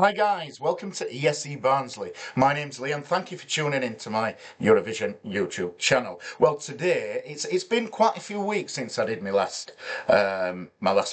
Hi guys, welcome to ESE Barnsley. My name's Lee and thank you for tuning in to my Eurovision YouTube channel. Well, today it's been quite a few weeks since I did my last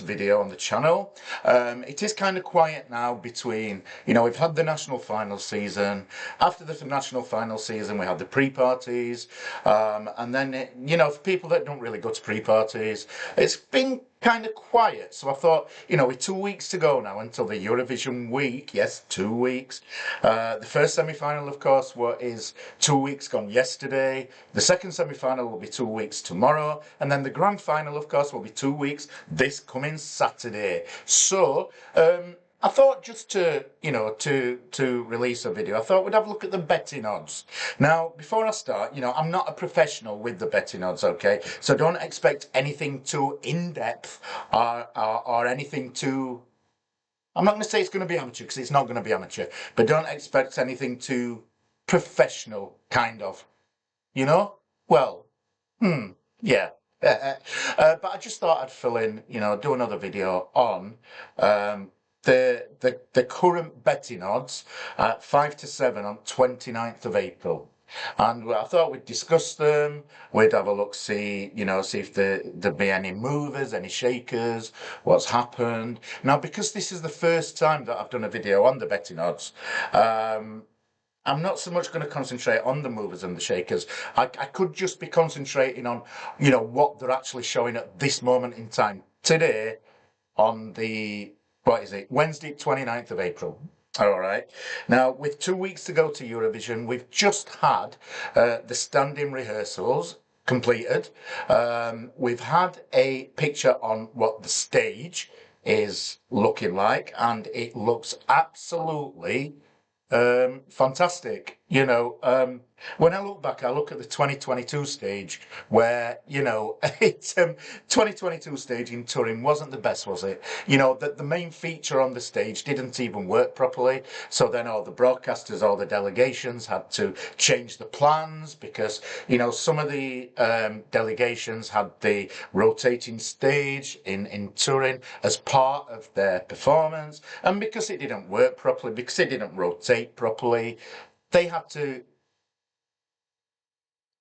video on the channel. It is kind of quiet now between, we've had the national final season. After the national final season, we had the pre-parties, and then for people that don't really go to pre-parties, it's been kind of quiet. So I thought, with 2 weeks to go now until the Eurovision week, yes, 2 weeks. The first semi-final, of course, is 2 weeks gone yesterday. The second semi-final will be 2 weeks tomorrow. And then the grand final, of course, will be 2 weeks this coming Saturday. So, I thought just to release a video, I thought we'd have a look at the betting odds. Now, before I start, I'm not a professional with the betting odds, okay? So don't expect anything too in-depth or anything too... I'm not going to say it's going to be amateur because it's not going to be amateur, but don't expect anything too professional, kind of. Well, yeah. But I just thought I'd fill in, do another video on the current betting odds at 5 to 7 on 29th of April. And I thought we'd discuss them, we'd have a look, see if there'd be any movers, any shakers, what's happened. Now, because this is the first time that I've done a video on the betting odds, I'm not so much going to concentrate on the movers and the shakers. I could just be concentrating on, what they're actually showing at this moment in time, today, on the, Wednesday, 29th of April. All right. Now, with 2 weeks to go to Eurovision, we've just had the stand-in rehearsals completed. We've had a picture on what the stage is looking like, and it looks absolutely fantastic. When I look back, I look at the 2022 stage where, 2022 stage in Turin wasn't the best, was it? That the main feature on the stage didn't even work properly. So then all the broadcasters, all the delegations had to change the plans because, some of the delegations had the rotating stage in Turin as part of their performance. And because it didn't work properly, because it didn't rotate properly, they had to...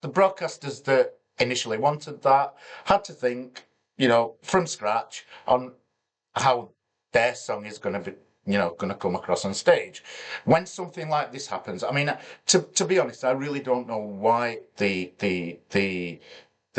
The broadcasters that initially wanted that had to think, from scratch on how their song is going to be, going to come across on stage. When something like this happens, I mean, to be honest, I really don't know why the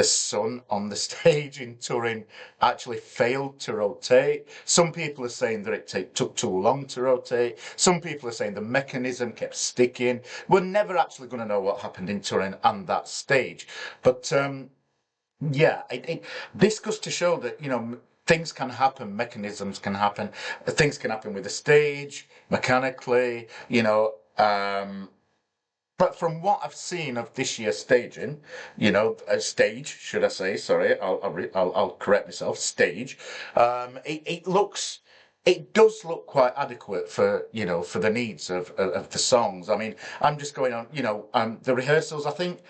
sun on the stage in Turin actually failed to rotate. Some people are saying that it took too long to rotate. Some people are saying the mechanism kept sticking. We're never actually going to know what happened in Turin on that stage. But yeah, this goes to show that, things can happen, mechanisms can happen, things can happen with the stage, mechanically, but from what I've seen of this year's staging, stage, should I say? Sorry, I'll correct myself. Stage. It does look quite adequate for for the needs of the songs. I mean, I'm just going on the rehearsals. I think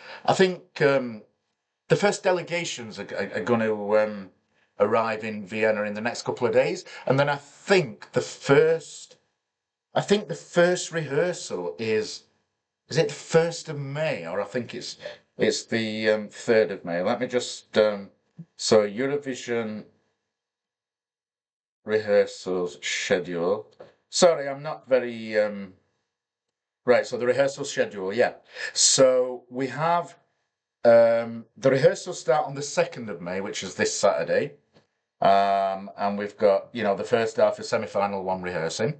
the first delegations are going to arrive in Vienna in the next couple of days, and then I think the first rehearsal is it the 1st of May, or I think it's the 3rd of May. Let me just so Eurovision rehearsals schedule. Sorry, I'm not very right. So the rehearsal schedule, yeah. So we have the rehearsals start on the 2nd of May, which is this Saturday, and we've got the first half of semi-final one rehearsing.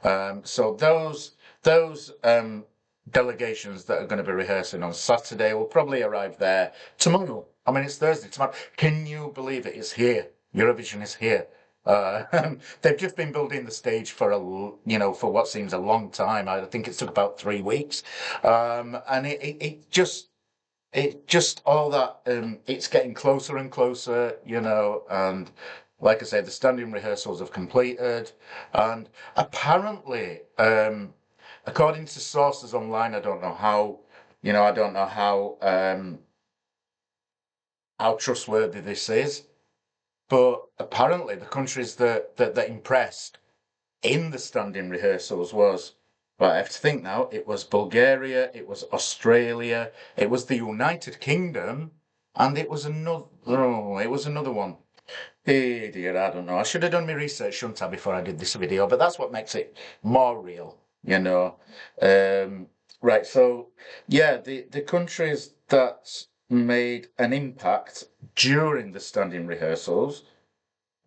So those delegations that are going to be rehearsing on Saturday will probably arrive there tomorrow. I mean, it's Thursday tomorrow. Can you believe it? It's here. Eurovision is here. They've just been building the stage for for what seems a long time. I think it took about 3 weeks, and it just all that. It's getting closer and closer, and like I say, the standing rehearsals have completed, and apparently, according to sources online, I don't know how, how trustworthy this is, but apparently the countries that impressed in the standing rehearsals was, but I have to think now, it was Bulgaria, it was Australia, it was the United Kingdom, and it was another one. Hey dear, I don't know. I should have done my research, shouldn't I, before I did this video, but that's what makes it more real, you know. Right, so yeah, the countries that made an impact during the standing rehearsals.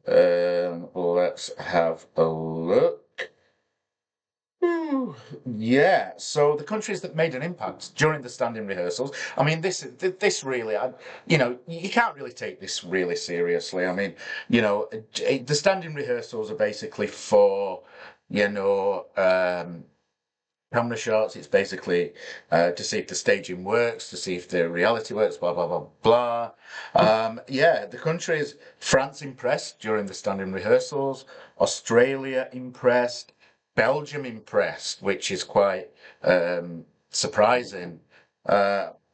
Let's have a look. Yeah, so the countries that made an impact during the standing rehearsals. I mean, this really, you can't really take this really seriously. I mean, the standing rehearsals are basically for, you know, camera shots. It's basically to see if the staging works, to see if the reality works, blah, blah, blah, blah. Yeah, the countries, France impressed during the standing rehearsals, Australia impressed, Belgium impressed, which is quite surprising.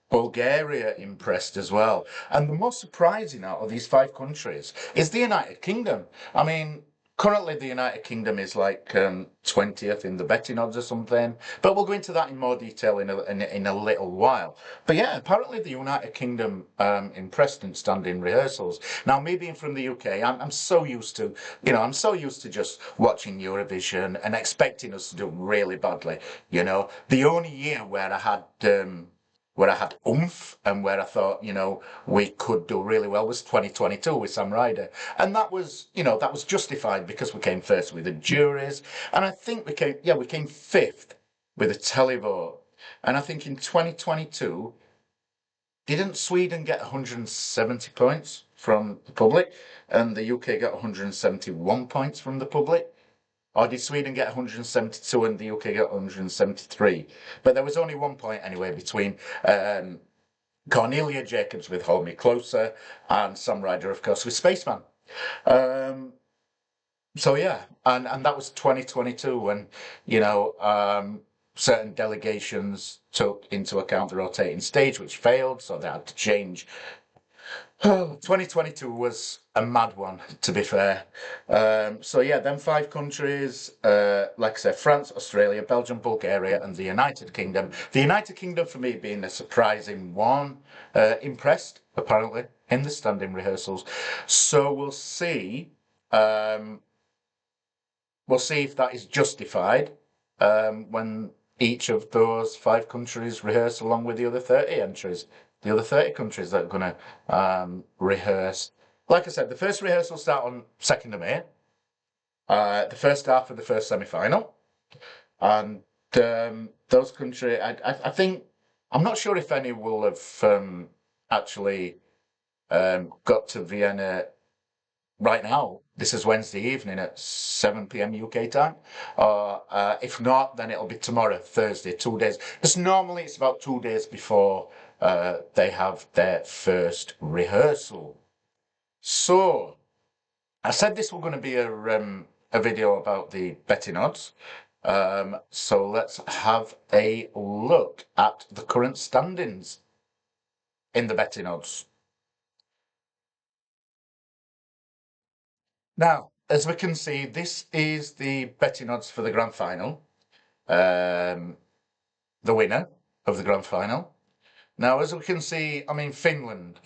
Bulgaria impressed as well. And the most surprising out of these five countries is the United Kingdom. I mean, currently the United Kingdom is like 20th in the betting odds or something, but we'll go into that in more detail in a little while. But yeah, apparently the United Kingdom impressed in standing rehearsals. Now, me being from the UK, I'm so used to, I'm so used to just watching Eurovision and expecting us to do really badly. The only year where I had oomph and where I thought, we could do really well was 2022 with Sam Ryder. And that was justified because we came first with the juries. And I think we came fifth with a televote. And I think in 2022, didn't Sweden get 170 points from the public? And the UK got 171 points from the public? Or did Sweden get 172 and the UK get 173? But there was only 1 point anyway between Cornelia Jacobs with Hold Me Closer and Sam Ryder, of course, with Spaceman. So yeah, and that was 2022 when, certain delegations took into account the rotating stage, which failed, so they had to change. 2022 was a mad one, to be fair. So yeah, them five countries, like I said, France, Australia, Belgium, Bulgaria, and the United Kingdom. The United Kingdom, for me, being a surprising one, impressed, apparently, in the standing rehearsals. So we'll see. We'll see if that is justified when each of those five countries rehearse along with the other 30 entries. The other 30 countries that are going to rehearse. Like I said, the first rehearsal start on 2nd of May. The first half of the first semi-final. And those countries, I think, I'm not sure if any will have actually got to Vienna right now. This is Wednesday evening at 7 p.m. UK time. If not, then it'll be tomorrow, Thursday, 2 days. Because normally it's about 2 days before they have their first rehearsal. So, I said this was going to be a video about the betting odds. So let's have a look at the current standings in the betting odds. Now, as we can see, this is the betting odds for the grand final. The winner of the grand final. Now, as we can see, I mean, Finland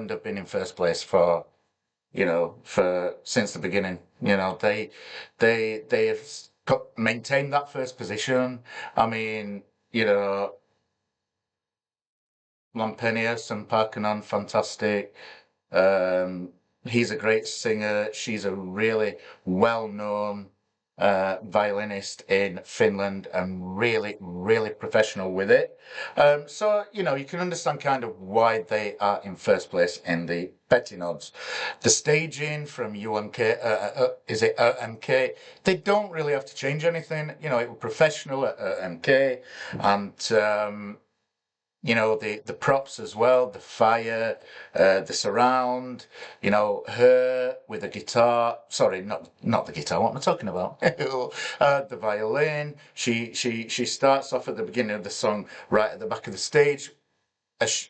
have been in first place for since the beginning. They have maintained that first position. I mean, Lampenius and Parkkonen, fantastic. He's a great singer. She's a really well-known violinist in Finland and really, really professional with it. So, you can understand kind of why they are in first place in the betting odds. The staging from UMK, is it UMK? They don't really have to change anything. It was professional at UMK, and the props as well, the fire, the surround, her with a guitar. Sorry, not the guitar. What am I talking about? The violin. She starts off at the beginning of the song, right at the back of the stage,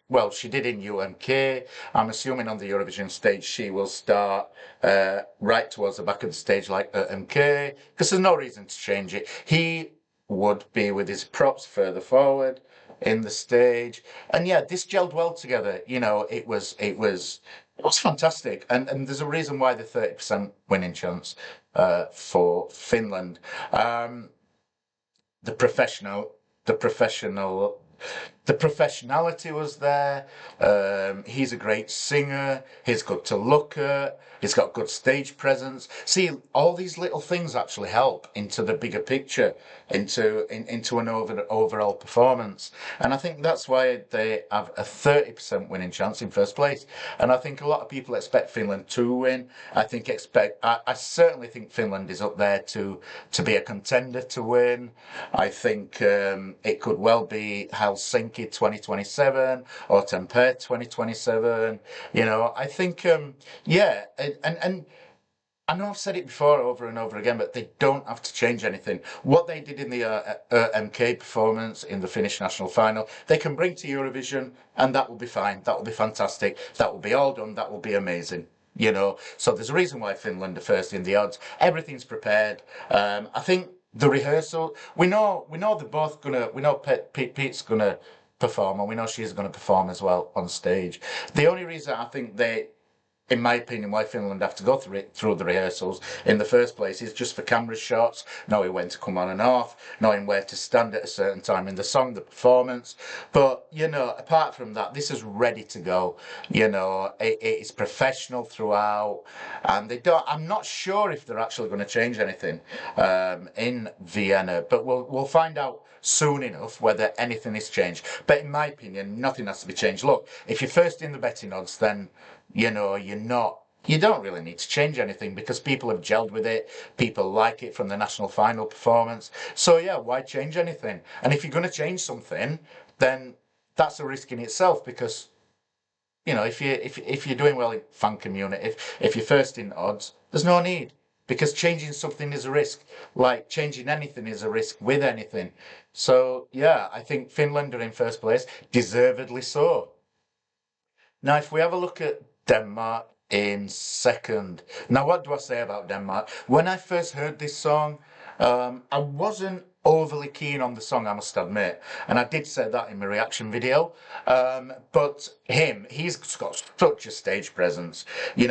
well, she did in UMK. I'm assuming on the Eurovision stage she will start right towards the back of the stage like MK, because there's no reason to change it. He would be with his props further forward in the stage, and yeah, this gelled well together. It was fantastic, and there's a reason why the 30% winning chance for Finland. The professional, the professional the professionality was there. He's a great singer. He's good to look at. He's got good stage presence. See, all these little things actually help into the bigger picture, into an overall performance. And I think that's why they have a 30% winning chance in first place. And I think a lot of people expect Finland to win. I certainly think Finland is up there to be a contender to win. I think it could well be Helsinki 2027 or Tampere 2027. I think, yeah, and I know I've said it before over and over again, but they don't have to change anything. What they did in the MK performance in the Finnish national final, they can bring to Eurovision, and that will be fine. That will be fantastic. That will be all done. That will be amazing. So there's a reason why Finland are first in the odds. Everything's prepared. I think the rehearsal, we know they're both gonna. We know Pete's gonna perform, and we know she's gonna perform as well on stage. The only reason I think in my opinion, why Finland have to go through the rehearsals in the first place is just for camera shots, knowing when to come on and off, knowing where to stand at a certain time in the song, the performance. But, apart from that, this is ready to go. It is professional throughout, and I'm not sure if they're actually going to change anything in Vienna, but we'll find out soon enough whether anything is changed. But in my opinion, nothing has to be changed. Look, if you're first in the betting odds, then you don't really need to change anything because people have gelled with it. People like it from the national final performance. So yeah, why change anything? And if you're going to change something, then that's a risk in itself because, if you're doing well in fan community, if you're first in odds, there's no need because changing something is a risk. Like changing anything is a risk with anything. So yeah, I think Finland are in first place, deservedly so. Now, if we have a look at Denmark in second. Now, what do I say about Denmark? When I first heard this song, I wasn't overly keen on the song, I must admit. And I did say that in my reaction video. But he's got such a stage presence. He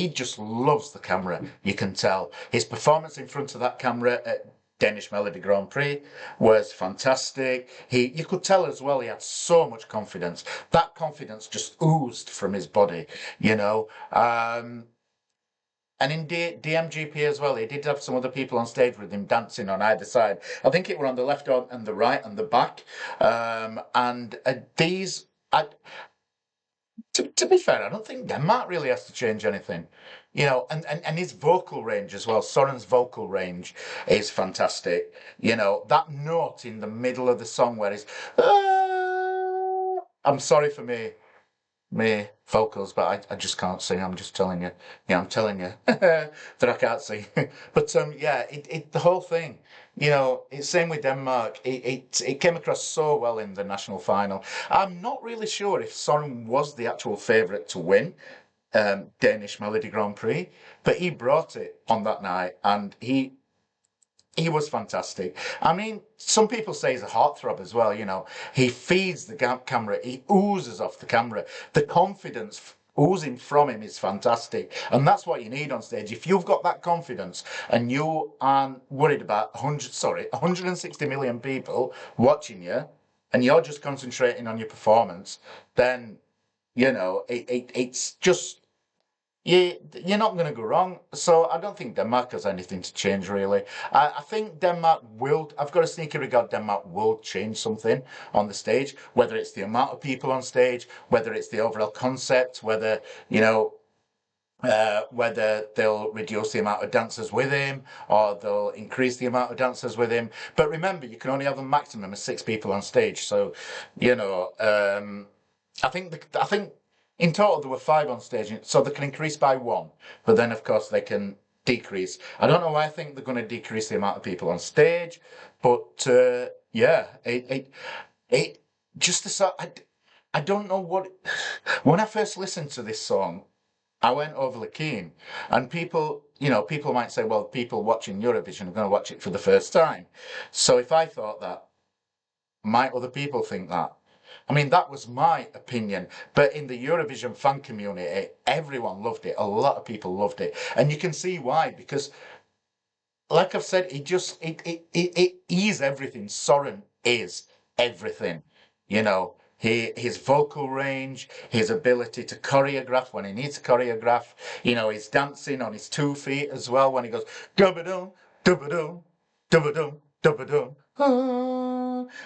just loves the camera. You can tell. His performance in front of that camera at Danish Melody Grand Prix was fantastic. You could tell as well he had so much confidence. That confidence just oozed from his body, you know. And in DMGP as well, he did have some other people on stage with him dancing on either side. I think it were on the left and the right and the back. And these, to be fair, I don't think Denmark really has to change anything. And his vocal range as well. Soren's vocal range is fantastic. That note in the middle of the song where he's, I'm sorry for me vocals, but I just can't sing. I'm just telling you. Yeah, I'm telling you that I can't sing. But yeah, the whole thing. It's same with Denmark. It came across so well in the national final. I'm not really sure if Soren was the actual favourite to win Danish Melody Grand Prix, but he brought it on that night, and he was fantastic. I mean, some people say he's a heartthrob as well. He feeds the camera. He oozes off the camera. The confidence oozing from him is fantastic, and that's what you need on stage. If you've got that confidence and you aren't worried about 160 million people watching you, and you're just concentrating on your performance, then it's just you're not going to go wrong. So I don't think Denmark has anything to change, really. I think Denmark will, I've got a sneaky regard Denmark will change something on the stage, whether it's the amount of people on stage, whether it's the overall concept, whether they'll reduce the amount of dancers with him or they'll increase the amount of dancers with him. But remember, you can only have a maximum of 6 people on stage. So, I think in total there were 5 on stage, so they can increase by 1. But then, of course, they can decrease. I don't know why I think they're going to decrease the amount of people on stage, but yeah, just the song. I don't know what. When I first listened to this song, I went overly keen, and people might say, well, people watching Eurovision are going to watch it for the first time. So if I thought that, might other people think that? I mean, that was my opinion. But in the Eurovision fan community, everyone loved it. A lot of people loved it. And you can see why, because like I've said, it is everything. Soren is everything. His vocal range, his ability to choreograph when he needs to choreograph, his dancing on his 2 feet as well when he goes dubba-dum, dubba-dum, dubba-dum, dubba-dum.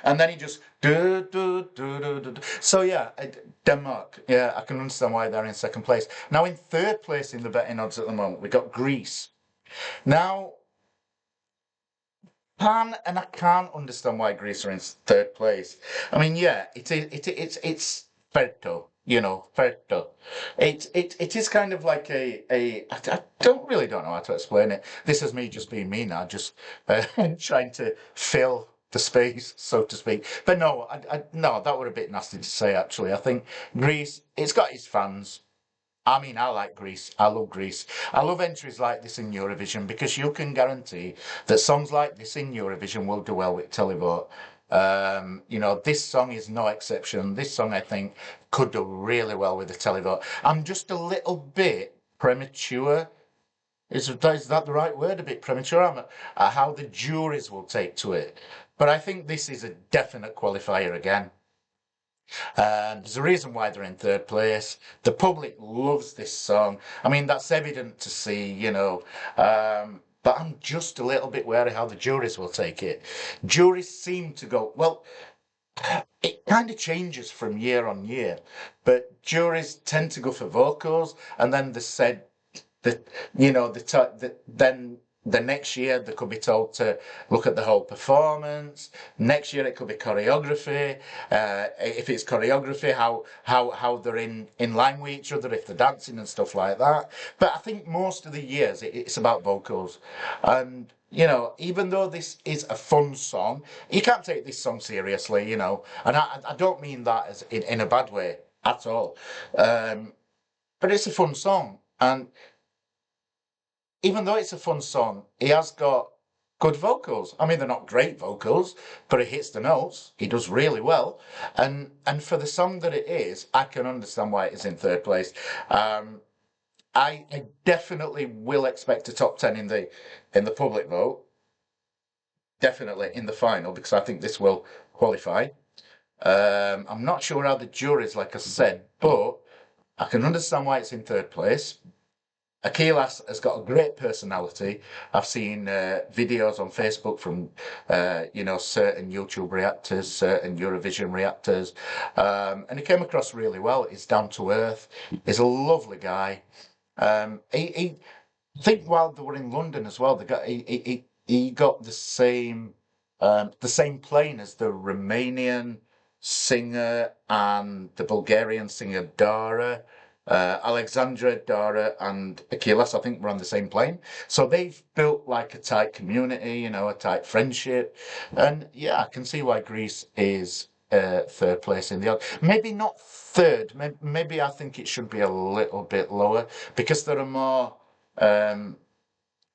And then he just do do do do do. So yeah, Denmark. Yeah, I can understand why they're in second place. Now in third place in the betting odds at the moment, we got Greece. Now and I can't understand why Greece are in third place. I mean, yeah, it's Ferto, Ferto. It is kind of like I don't know how to explain it. This is me just being me now, just trying to fill the space, so to speak. But no, no, that were a bit nasty to say. Actually, I think Greece, it's got its fans. I mean, I like Greece. I love Greece. I love entries like this in Eurovision because you can guarantee that songs like this in Eurovision will do well with televote. This song is no exception. This song, I think, could do really well with the televote. I'm just a little bit premature. Is that the right word? A bit premature? How the juries will take to it. But I think this is a definite qualifier again. There's a reason why they're in third place. The public loves this song. I mean, that's evident to see. But I'm just a little bit wary how the juries will take it. Juries seem to go, well, it kind of changes from year on year, but juries tend to go for vocals, and then they said that, then the next year they could be told to look at the whole performance. Next year it could be choreography. If it's choreography, how they're in line with each other, if they're dancing and stuff like that. But I think most of the years it's about vocals. And even though this is a fun song, you can't take this song seriously. And I don't mean that as in a bad way at all. But it's a fun song, and even though it's a fun song, he has got good vocals. I mean, they're not great vocals, but he hits the notes. He does really well, and for the song that it is, I can understand why it is in third place. I definitely will expect a top 10 in the public vote. Definitely in the final because I think this will qualify. I'm not sure how the juries, like I said, but I can understand why it's in third place. Akilas has got a great personality. I've seen videos on Facebook from, certain YouTube reactors, certain Eurovision reactors, and he came across really well. He's down to earth. He's a lovely guy. I think while they were in London as well, he got the same plane as the Romanian singer and the Bulgarian singer Dara. Alexandra, Dara, and Achilles, I think, were on the same plane. So they've built like a tight community, a tight friendship. And yeah, I can see why Greece is third place in the odd. Maybe not third. Maybe I think it should be a little bit lower because um,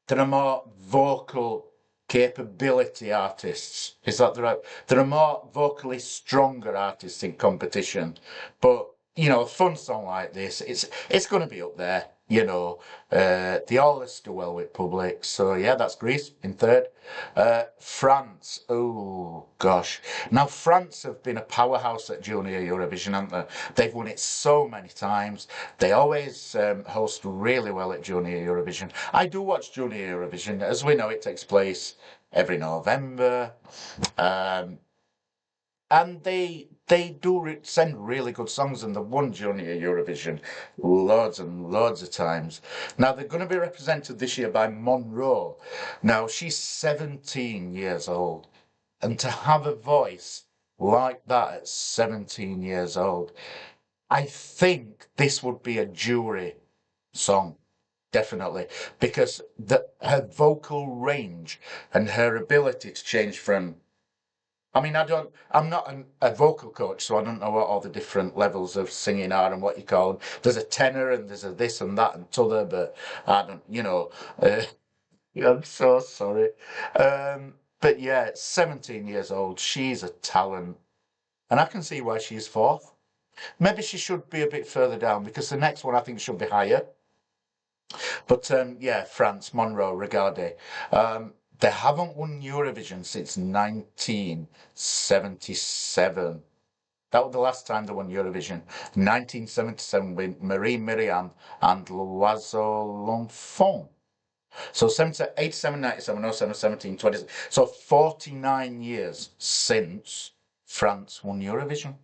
there are more vocal capability artists. Is that the right? There are more vocally stronger artists in competition, but a fun song like this, it's going to be up there. They always do well with public. So yeah, that's Greece in third. France. Oh gosh. Now France have been a powerhouse at Junior Eurovision, haven't they? They've won it so many times. They always host really well at Junior Eurovision. I do watch Junior Eurovision. As we know, it takes place every November. Um, and they do send really good songs, and they've won Junior Eurovision loads and loads of times. Now they're going to be represented this year by Monroe. Now she's 17 years old, and to have a voice like that at 17 years old, I think this would be a jury song. Definitely, because her vocal range and her ability to change from I mean, I'm not a vocal coach, so I don't know what all the different levels of singing are and what you call them. There's a tenor and there's a this and that and t'other, but I don't, yeah, I'm so sorry. But yeah, 17 years old, she's a talent, and I can see why she's fourth. Maybe she should be a bit further down because the next one I think should be higher. But yeah, France, Monroe, Regardez. They haven't won Eurovision since 1977. That was the last time they won Eurovision. 1977 with Marie Myriam and L'Oiseau L'Enfant. So 87, 97, 07, 17, 20. So 49 years since France won Eurovision.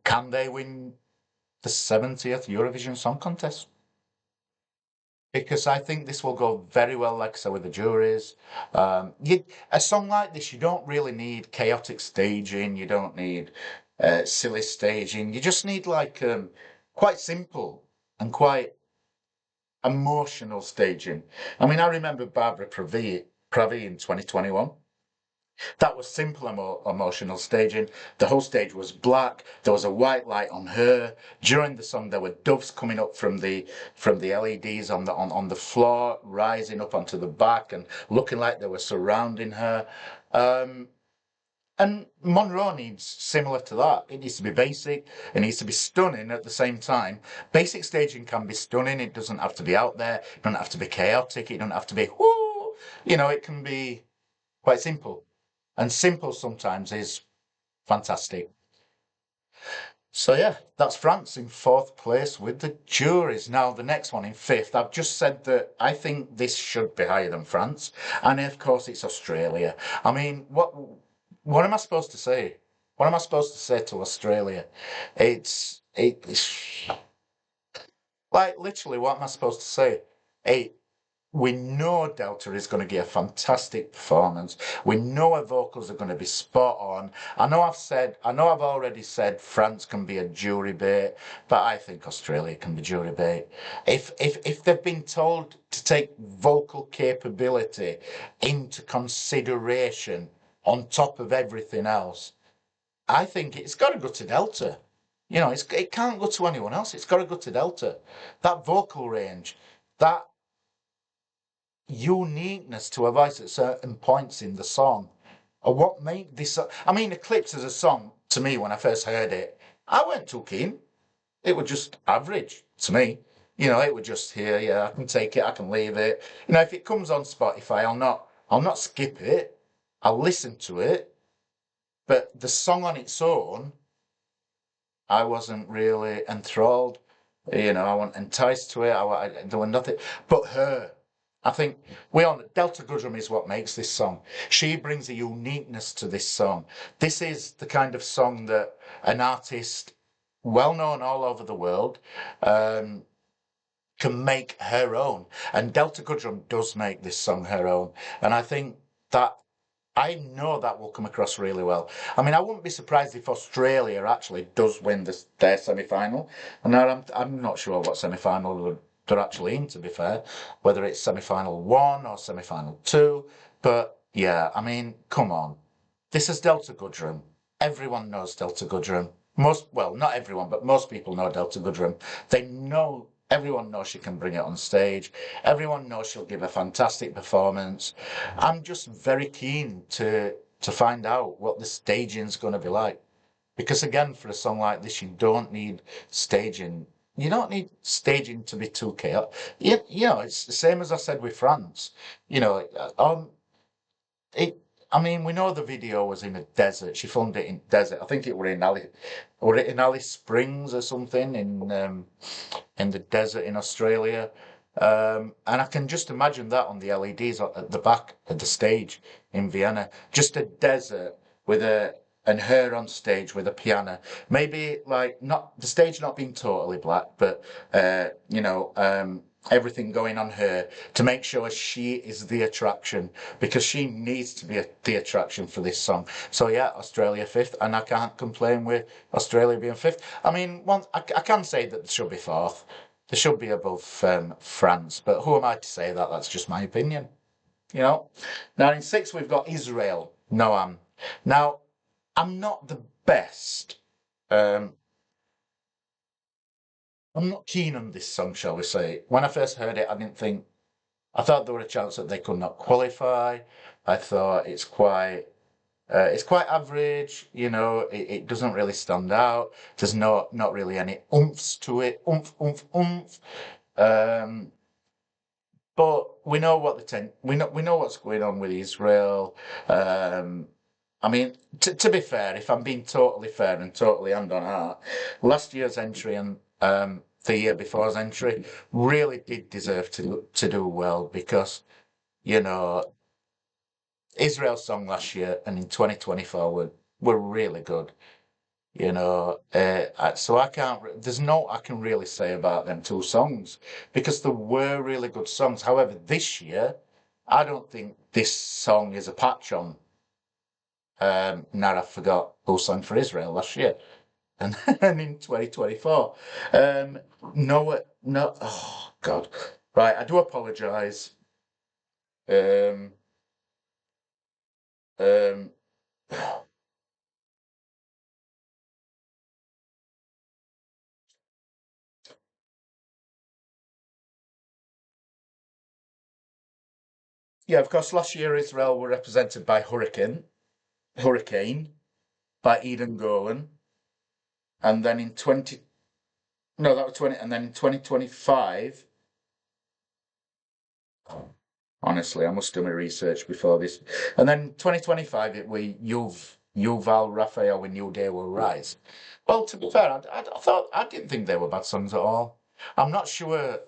Can they win the 70th Eurovision Song Contest? Because I think this will go very well, like I said, with the juries. A song like this, you don't really need chaotic staging. You don't need silly staging. You just need like quite simple and quite emotional staging. I mean, I remember Barbara Pravi in 2021. That was simple emotional staging. The whole stage was black. There was a white light on her. During the song, there were doves coming up from the LEDs on the floor, rising up onto the back and looking like they were surrounding her. Um, and Monroe needs similar to that. It needs to be basic. It needs to be stunning at the same time. Basic staging can be stunning. It doesn't have to be out there. It doesn't have to be chaotic. It doesn't have to be whoo. It can be quite simple. And simple sometimes is fantastic. So yeah, that's France in fourth place with the juries. Now the next one in fifth. I've just said that I think this should be higher than France, and of course it's Australia. I mean, what am I supposed to say? What am I supposed to say to Australia? It's like literally what am I supposed to say? It We know Delta is going to give a fantastic performance. We know her vocals are going to be spot on. I know I've already said France can be a jury bait, but I think Australia can be jury bait. If they've been told to take vocal capability into consideration on top of everything else, I think it's got to go to Delta. It can't go to anyone else. It's got to go to Delta. That vocal range, that uniqueness to a voice at certain points in the song are what made this. I mean, Eclipse as a song to me when I first heard it, I weren't too keen. It was just average to me. It was just here. Yeah, I can take it. I can leave it. If it comes on Spotify, I'll not skip it. I'll listen to it. But the song on its own, I wasn't really enthralled. I wasn't enticed to it. There was nothing. But her, I think we all Delta Goodrem is what makes this song. She brings a uniqueness to this song. This is the kind of song that an artist well known all over the world um, can make her own. And Delta Goodrem does make this song her own. And I know that will come across really well. I mean, I wouldn't be surprised if Australia actually does win their semi-final. And I'm not sure what semi-final they're actually in, to be fair, whether it's semi-final 1 or semi-final 2. But yeah, I mean, come on. This is Delta Goodrem. Everyone knows Delta Goodrem. Well, not everyone, but most people know Delta Goodrem. Everyone knows she can bring it on stage. Everyone knows she'll give a fantastic performance. I'm just very keen to find out what the staging's going to be like. Because again, for a song like this, you don't need staging. You don't need staging to be too chaotic. It's the same as I said with France. You know, it. I mean, we know the video was in a desert. She filmed it in desert. I think it were in Alice Springs or something in the desert in Australia. And I can just imagine that on the LEDs at the back of the stage in Vienna. Just a desert and her on stage with a piano. Maybe like not the stage not being totally black, but everything going on her to make sure she is the attraction because she needs to be the attraction for this song. So yeah, Australia fifth, and I can't complain with Australia being fifth. I mean, I can say that they should be fourth. They should be above France, but who am I to say that? That's just my opinion. Now in sixth we've got Israel, Noam. Now, I'm not the best. Um, I'm not keen on this song, shall we say. When I first heard it, I thought there were a chance that they could not qualify. I thought it's quite average, it doesn't really stand out. There's not really any oomphs to it, oomph. Um, but we know what's going on with Israel. Um, I mean, to be fair, if I'm being totally fair and totally hand on heart, last year's entry and the year before's entry really did deserve to do well because you know Israel's song last year and in 2024 were really good. So I can't. There's no I can really say about them two songs because they were really good songs. However, this year, I don't think this song is a patch on. Now I forgot who sang for Israel last year, and, and in 2024. Um, no. Oh God. Right, I do apologise. Um, um, yeah, of course. Last year, Israel were represented by Hurricane by Eden Golan, and then in 20 no, that was 20. And then in 2025, honestly, I must do my research before this. And then 2025, it we Yuval Raphael when New Day Will Rise. Well, to be fair, I didn't think they were bad songs at all. I'm not sure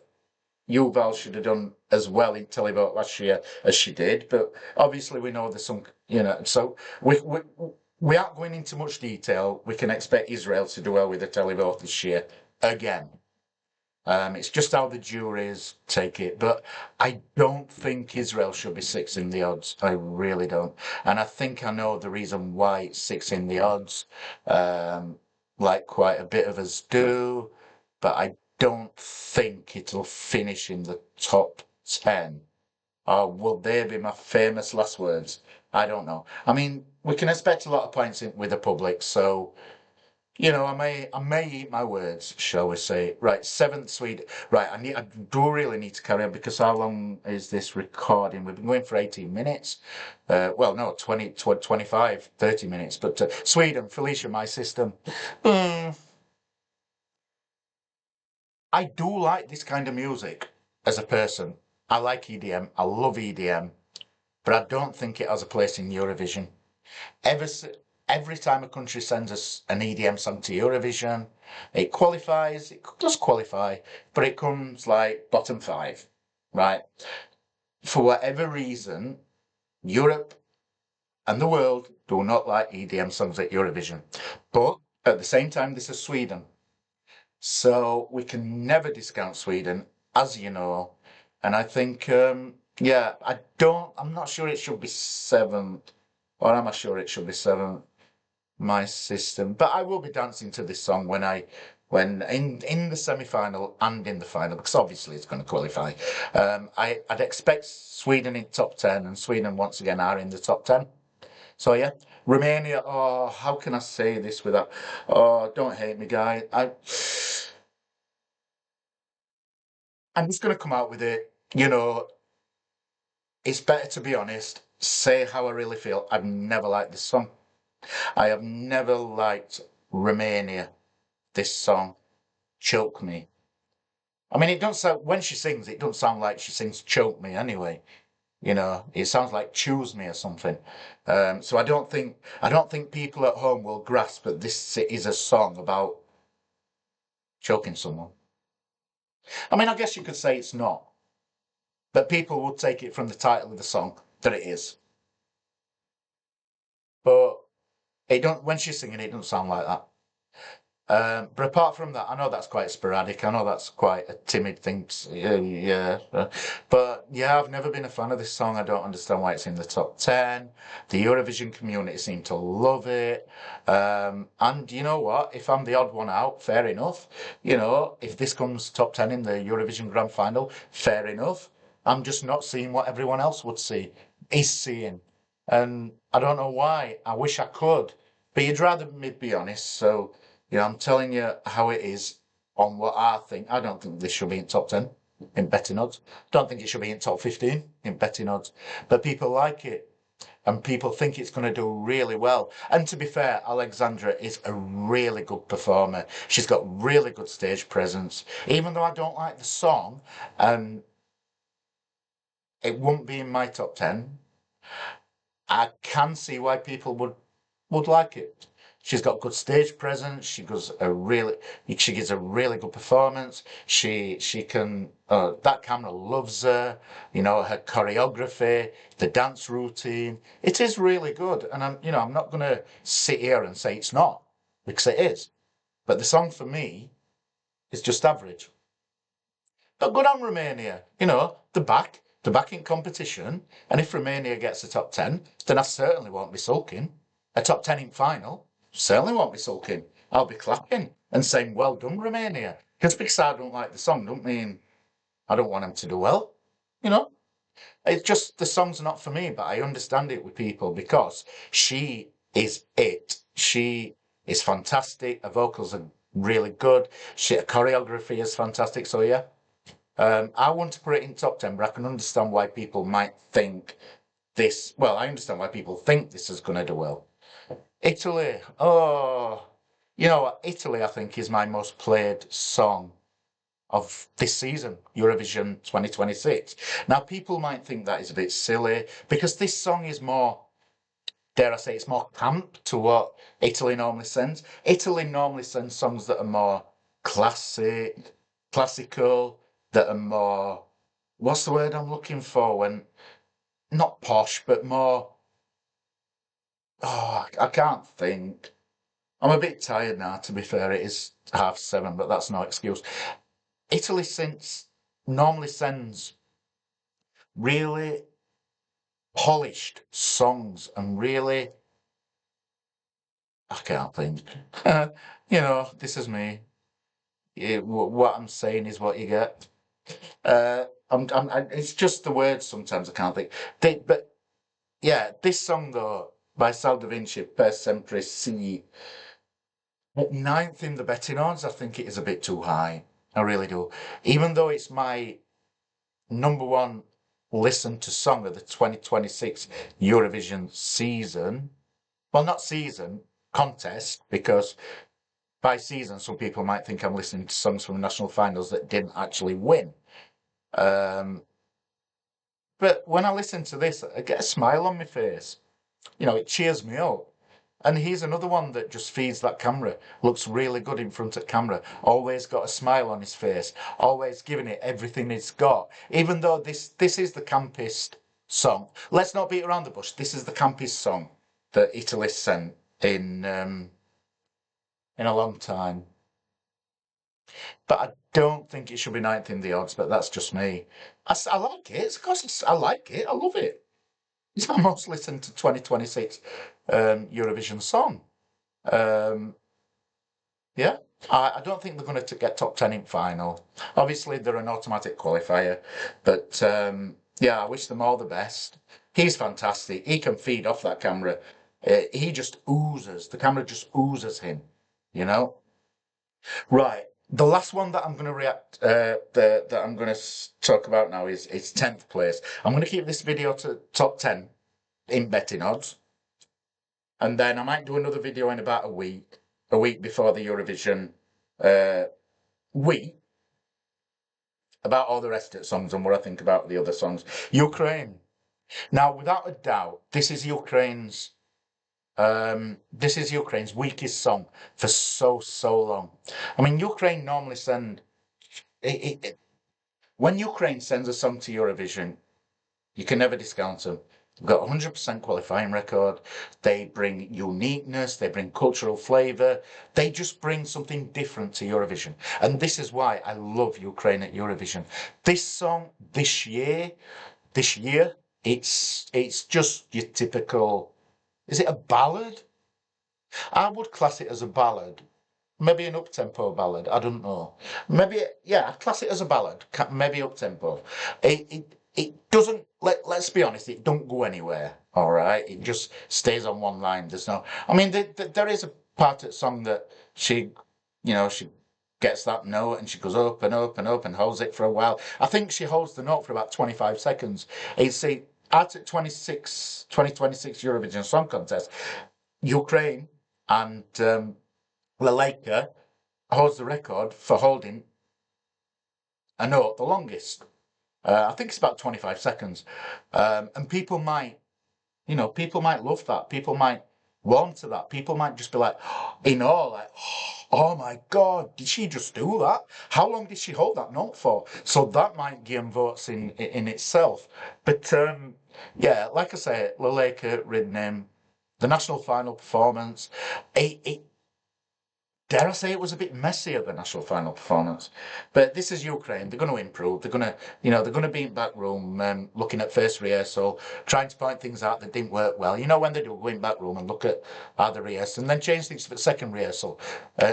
Yuval should have done as well in Televote last year as she did, but obviously we know there's some, so we aren't going into much detail. We can expect Israel to do well with the Televote this year again. It's just how the juries take it. But I don't think Israel should be six in the odds. I really don't. And I think I know the reason why it's six in the odds, like quite a bit of us do. But I don't think it'll finish in the top 10. Or will they be my famous last words? I don't know. I mean, we can expect a lot of points with the public, so I may eat my words, shall we say. Right, seventh Sweden. Right, I do really need to carry on because how long is this recording? We've been going for 18 minutes. Well, no, 25, 30 minutes. But Sweden, Felicia, my system. Mm, I do like this kind of music as a person. I like EDM. I love EDM, but I don't think it has a place in Eurovision. Every every time a country sends us an EDM song to Eurovision, it qualifies. It does qualify, but it comes like bottom five, right? For whatever reason, Europe and the world do not like EDM songs at Eurovision. But at the same time, this is Sweden. So we can never discount Sweden, as you know. And I think, yeah, I'm not sure it should be seventh, or am I sure it should be seventh? My system. But I will be dancing to this song when in the semi-final and in the final because obviously it's going to qualify. I'd expect Sweden in top 10 and Sweden once again are in the top 10. So yeah, Romania. Oh, how can I say this without? Oh, don't hate me, guy. I'm just going to come out with it. It's better to be honest. Say how I really feel. I've never liked this song. I have never liked Romania. This song, Choke Me. I mean, it don't sound, when she sings, it doesn't sound like she sings Choke Me anyway. It sounds like Choose Me or something. So I don't think people at home will grasp that this is a song about choking someone. I mean, I guess you could say it's not, but people would take it from the title of the song that it is. But it don't, when she's singing, it doesn't sound like that. But apart from that, I know that's quite sporadic. I know that's quite a timid thing. Yeah. But yeah, I've never been a fan of this song. I don't understand why it's in the top 10. The Eurovision community seem to love it. And you know what? If I'm the odd one out, fair enough. If this comes top 10 in the Eurovision Grand Final, fair enough. I'm just not seeing what everyone else would see, is seeing. And I don't know why. I wish I could. But you'd rather me be honest. So, I'm telling you how it is on what I think. I don't think this should be in top 10 in betting odds. Don't think it should be in top 15 in betting odds. But people like it. And people think it's going to do really well. And to be fair, Alexandra is a really good performer. She's got really good stage presence. Even though I don't like the song, and it won't be in my top 10, I can see why people would like it. She's got good stage presence. She gives a really good performance. She can that camera loves her. Her choreography, the dance routine. It is really good, and I'm not gonna sit here and say it's not, because it is. But the song for me is just average. But good on Romania. The back in competition. And if Romania gets a top 10, then I certainly won't be sulking. A top 10 in final, certainly won't be sulking. I'll be clapping and saying, well done, Romania. Because I don't like the song, don't mean I don't want them to do well. You know, it's just the song's not for me, but I understand it with people because she is it. She is fantastic. Her vocals are really good. Her choreography is fantastic. So yeah, I want to put it in top 10, but I can understand why people might think this. Well, I understand why people think this is going to do well. Italy. Oh, Italy, I think, is my most played song of this season, Eurovision 2026. Now, people might think that is a bit silly because this song is more, dare I say, it's more camp to what Italy normally sends. Italy normally sends songs that are more classical, that are more, what's the word I'm looking for, when, not posh, but more, I can't think. I'm a bit tired now, to be fair. It is 7:30, but that's no excuse. Italy since normally sends really polished songs and really, I can't think. This is me. What I'm saying is what you get. It's just the words sometimes I can't think. But yeah, this song though by Sal Da Vinci, Per Sempre Si, at ninth in the betting odds, I think it is a bit too high. I really do. Even though it's my number one listened to song of the 2026 Eurovision season. Well, not season, contest, because by season, some people might think I'm listening to songs from national finals that didn't actually win. But when I listen to this, I get a smile on my face. It cheers me up. And he's another one that just feeds that camera, looks really good in front of camera, always got a smile on his face, always giving it everything it's got. Even though this is the campest song. Let's not beat around the bush. This is the campest song that Italy sent in a long time. But I don't think it should be ninth in the odds, but that's just me. I like it. Of course, I like it. I love it. It's my most listened to 2026 Eurovision song. Um, yeah, I don't think they're going to get top 10 in final. Obviously, they're an automatic qualifier, but yeah, I wish them all the best. He's fantastic. He can feed off that camera. He just oozes. The camera just oozes him, you know? Right. The last one that I'm going to that I'm going to talk about now is 10th place. I'm going to keep this video to top 10 in betting odds. And then I might do another video in about a week before the Eurovision week, about all the rest of the songs and what I think about the other songs. Ukraine. Now, without a doubt, this is Ukraine's weakest song for so long. I mean, Ukraine normally send when Ukraine sends a song to Eurovision, you can never discount them. They've got a 100% qualifying record. They bring uniqueness. They bring cultural flavour. They just bring something different to Eurovision. And this is why I love Ukraine at Eurovision. This song, this year, it's just your typical. Is it a ballad? I would class it as a ballad. Maybe an up-tempo ballad. I don't know. Maybe, yeah, I'd class it as a ballad. Maybe up-tempo. it doesn't, let's be honest, it don't go anywhere, all right? It just stays on one line. There's no, I mean, there is a part of the song that she gets that note and she goes up and up and up and holds it for a while. I think she holds the note for about 25 seconds. It's the at 2026 Eurovision Song Contest, Ukraine and Laleka holds the record for holding a note the longest. I think it's about 25 seconds. And people might love that. People might warm to that. People might just be like, in awe, like, oh my God, did she just do that? How long did she hold that note for? So that might give them votes in itself. But yeah, like I say, Laleka, Ridnim, the national final performance, it dare I say it was a bit messy at the national final performance. But this is Ukraine. They're going to improve. They're going to be in back room, looking at first rehearsal, trying to point things out that didn't work well. You know when they do go in back room and look at the rehearsal and then change things for the second rehearsal.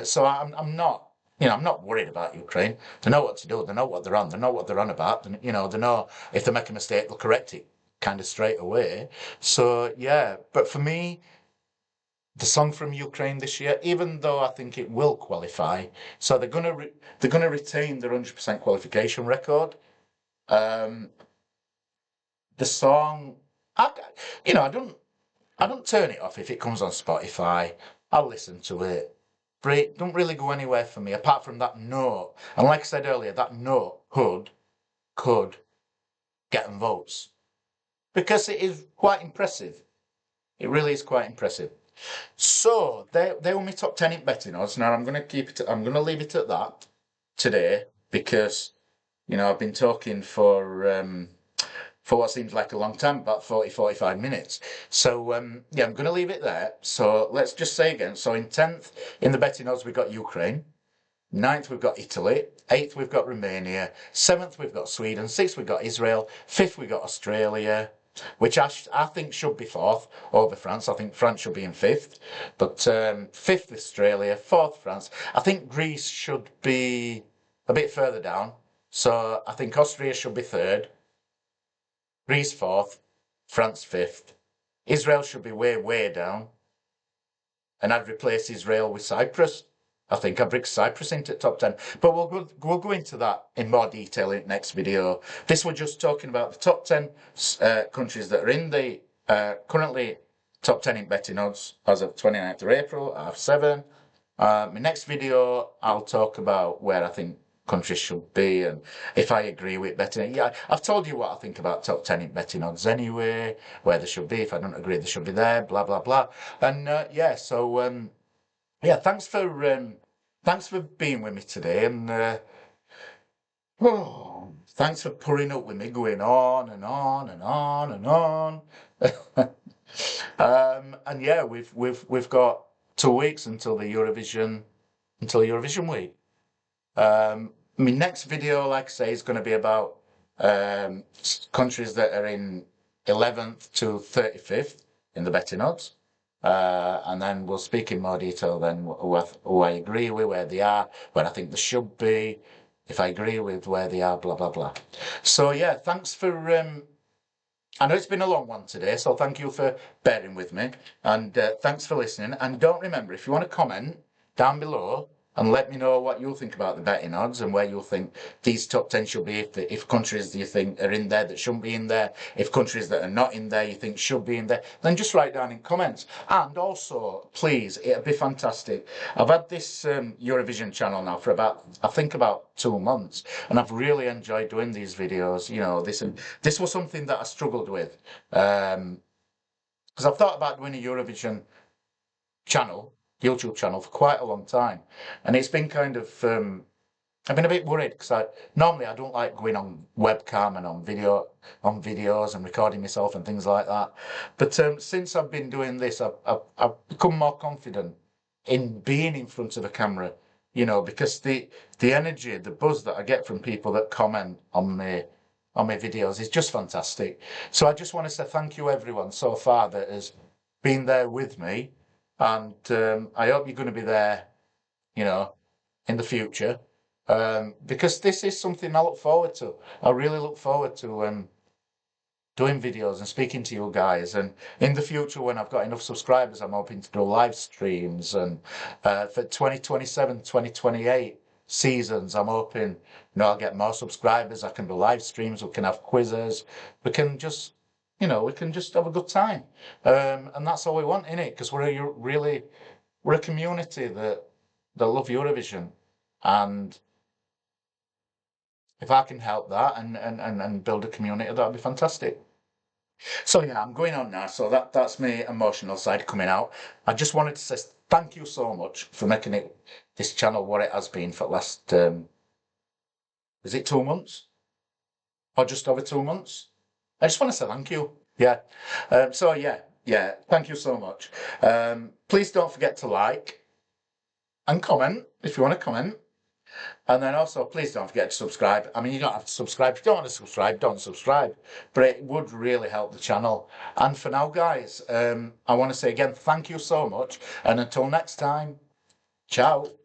So I'm not. I'm not worried about Ukraine. They know what to do. They know what they're on. They know what they're on about. And, they know if they make a mistake, they'll correct it kind of straight away. So yeah, but for me, the song from Ukraine this year, even though I think it will qualify. So they're gonna retain their 100% qualification record. Um, the song, I don't turn it off if it comes on Spotify. I'll listen to it, but it don't really go anywhere for me apart from that note. And like I said earlier, that note could get them votes because it is quite impressive. It really is quite impressive. So they were my top 10 in betting odds. Now I'm going to I'm going to leave it at that today because I've been talking for what seems like a long time, about 45 minutes. So yeah, I'm going to leave it there. So let's just say again. So in 10th in the betting odds we've got Ukraine. 9th we've got Italy. 8th we've got Romania. 7th we've got Sweden. 6th we've got Israel. 5th we've got Australia, which I think should be 4th over France. I think France should be in 5th. But 5th Australia, 4th France. I think Greece should be a bit further down. So I think Austria should be 3rd. Greece 4th. France 5th. Israel should be way, way down. And I'd replace Israel with Cyprus. I think I'd bring Cyprus into top 10. But we'll go into that in more detail in the next video. This we're just talking about the top 10 countries that are in the currently top 10 in betting odds as of 29th of April, 7:30. My next video, I'll talk about where I think countries should be and if I agree with betting. Yeah, I've told you what I think about top 10 in betting odds anyway, where they should be. If I don't agree, they should be there, blah, blah, blah. And yeah, so yeah, thanks for being with me today, and thanks for putting up with me going on and on and on and on. And yeah, we've got 2 weeks until Eurovision week. My next video, like I say, is going to be about countries that are in 11th to 35th in the betting odds. And then we'll speak in more detail then who I agree with, where they are, where I think they should be, if I agree with where they are, blah, blah, blah. So yeah, thanks for, I know it's been a long one today, so thank you for bearing with me, and thanks for listening. And don't remember, if you want to comment down below, and let me know what you think about the betting odds and where you think these top 10 should be, if countries you think are in there that shouldn't be in there, if countries that are not in there you think should be in there, then just write down in comments. And also, please, it'd be fantastic. I've had this Eurovision channel now for I think about 2 months, and I've really enjoyed doing these videos. This was something that I struggled with, because I've thought about doing a Eurovision YouTube channel for quite a long time, and it's been kind of I've been a bit worried because normally I don't like going on webcam and on videos and recording myself and things like that, but since I've been doing this, I've become more confident in being in front of a camera, because the energy, the buzz that I get from people that comment on my videos is just fantastic. So I just want to say thank you everyone so far that has been there with me. And I hope you're going to be there, in the future, because this is something I look forward to. I really look forward to doing videos and speaking to you guys. And in the future, when I've got enough subscribers, I'm hoping to do live streams. And for 2027-2028 seasons, I'm hoping, I'll get more subscribers. I can do live streams. We can have quizzes. We can just, we can just have a good time. And that's all we want, innit? Because we're a community that love Eurovision. And if I can help that and build a community, that'd be fantastic. So yeah, I'm going on now. So that's my emotional side coming out. I just wanted to say thank you so much for making this channel what it has been for the last, is it 2 months? Or just over 2 months? I just want to say thank you. Yeah. So yeah, thank you so much. Please don't forget to like and comment if you want to comment. And then also, please don't forget to subscribe. I mean, you don't have to subscribe. If you don't want to subscribe, don't subscribe. But it would really help the channel. And for now, guys, I want to say again, thank you so much. And until next time, ciao.